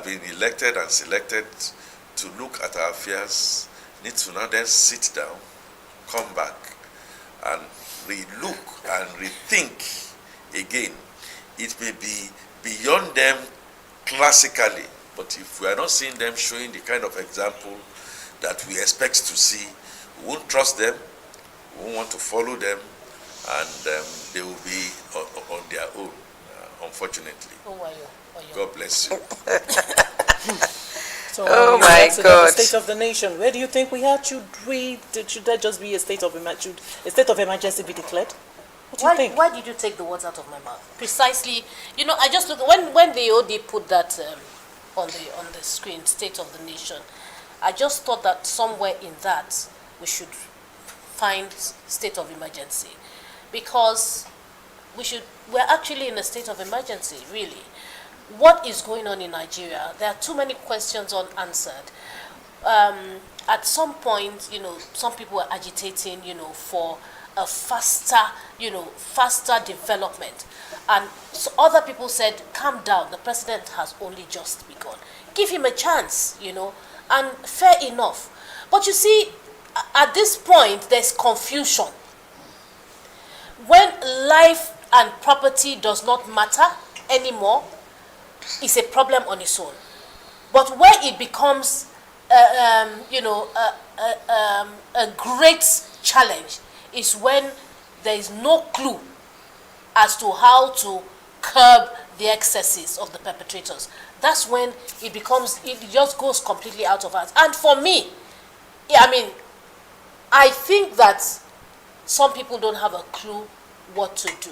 have been elected and selected to look at our affairs need to now then sit down, come back, and re-look and rethink again. It may be beyond them classically, but if we are not seeing them showing the kind of example that we expect to see, we won't trust them, we won't want to follow them, and they will be on their own, unfortunately. God bless you. So oh my God! The state of the nation. Where do you think should there just be a state of emergency be declared? What do you think? Why did you take the words out of my mouth? Precisely, I just look when the OD put that on the screen, state of the nation. I just thought that somewhere in that we should find state of emergency, because we're actually in a state of emergency, really. What is going on in Nigeria? There are too many questions unanswered. At some point, some people are agitating, for a faster development. And so other people said, calm down, the president has only just begun. Give him a chance, and fair enough. But you see, at this point, there's confusion. When life and property does not matter anymore, it's a problem on its own. But where it becomes, a great challenge is when there is no clue as to how to curb the excesses of the perpetrators. That's when it just goes completely out of hands. And for me, I think that some people don't have a clue what to do.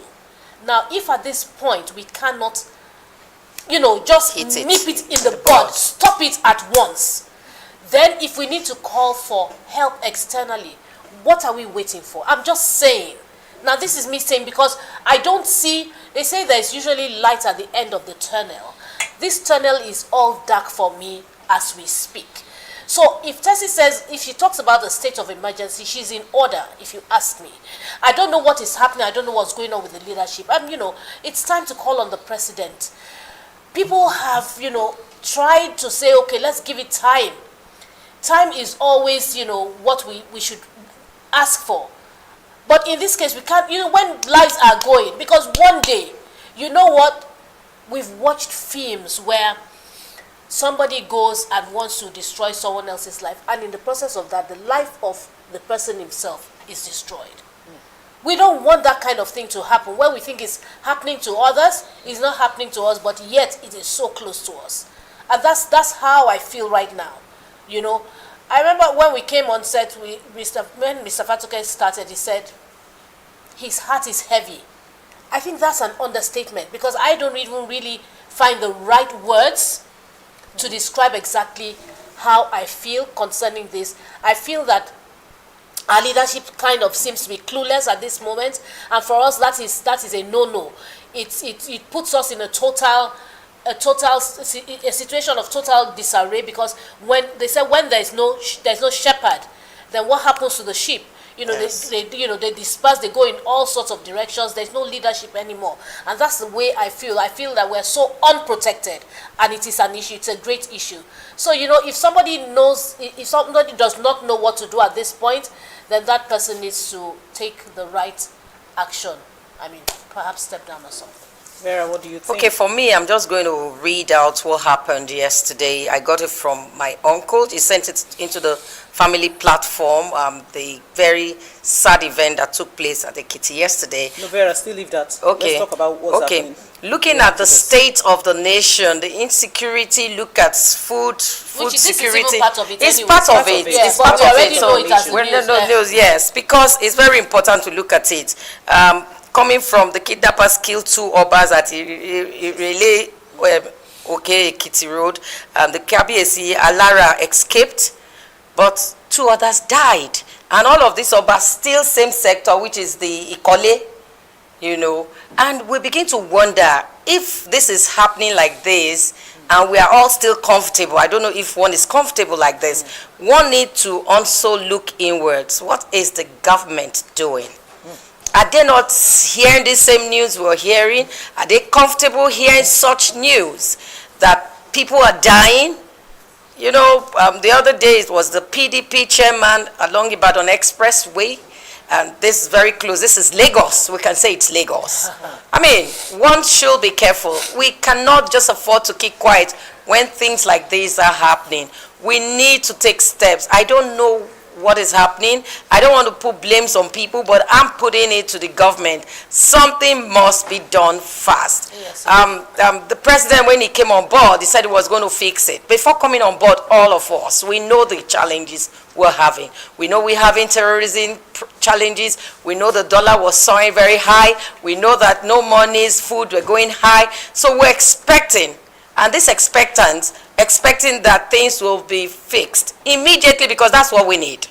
Now, if at this point we cannot, just nip it in the bud, stop it at once, then if we need to call for help externally, what are we waiting for? I'm just saying. Now, this is me saying, because I don't see, they say there's usually light at the end of the tunnel. This tunnel is all dark for me as we speak. So if Tessie says, if she talks about the state of emergency, she's in order, if you ask me. I don't know what is happening. I don't know what's going on with the leadership. It's time to call on the president. People have, tried to say, okay, let's give it time. Time is always, what we should ask for. But in this case, we can't, when lives are going, because one day, we've watched films where somebody goes and wants to destroy someone else's life, and in the process of that, the life of the person himself is destroyed. We don't want that kind of thing to happen, where we think it's happening to others, it's not happening to us, but yet it is so close to us. And that's how I feel right now. I remember when we came on set, when Mr. Fatuke started, he said, his heart is heavy. I think that's an understatement, because I don't even really find the right words to describe exactly how I feel concerning this. I feel that our leadership kind of seems to be clueless at this moment, and for us that is a no-no. It puts us in a situation of total disarray, because when they say when there's no shepherd, then what happens to the sheep? Yes. They disperse, they go in all sorts of directions. There's no leadership anymore, and that's the way I feel. I feel that we're so unprotected, and it is an issue. It's a great issue. So if somebody does not know what to do at this point, then that person needs to take the right action. Perhaps step down or something. Vera, what do you think? Okay, for me, I'm just going to read out what happened yesterday. I got it from my uncle. He sent it into the family platform, the very sad event that took place at the Kitty yesterday. No, Vera, still leave that. Okay. Let's talk about what's happening. Looking at the state of the nation, the insecurity, look at food security. Is part of it. It's part of it. Yes, it's part we of already it. know it as the news. Yes, because it's very important to look at it. Coming from the kidnappers killed 2 Obas at Irele, Kitty Road. The Kabiesi Alara escaped, but 2 others died. And all of these Obas still same sector, which is the Ikole, And we begin to wonder if this is happening like this, and we are all still comfortable. I don't know if one is comfortable like this. One needs to also look inwards. What is the government doing? Are they not hearing the same news we're hearing? Are they comfortable hearing such news that People are dying. You know, the other day it was the PDP chairman along Ibadan Expressway. And this is very close. This is Lagos. We can say it's Lagos. I mean, one should be careful. We cannot just afford to keep quiet when things like this are happening. We need to take steps. I don't know what is happening. I don't want to put blames on people, but I'm putting it to the government. Something must be done fast. Yes. The president, when he came on board, he said he was going to fix it. Before coming on board, all of us, we know the challenges we're having. We know we're having terrorism challenges. We know the dollar was soaring very high. We know that no monies, food were going high. So we're expecting, and this expecting that things will be fixed immediately, because that's what we need.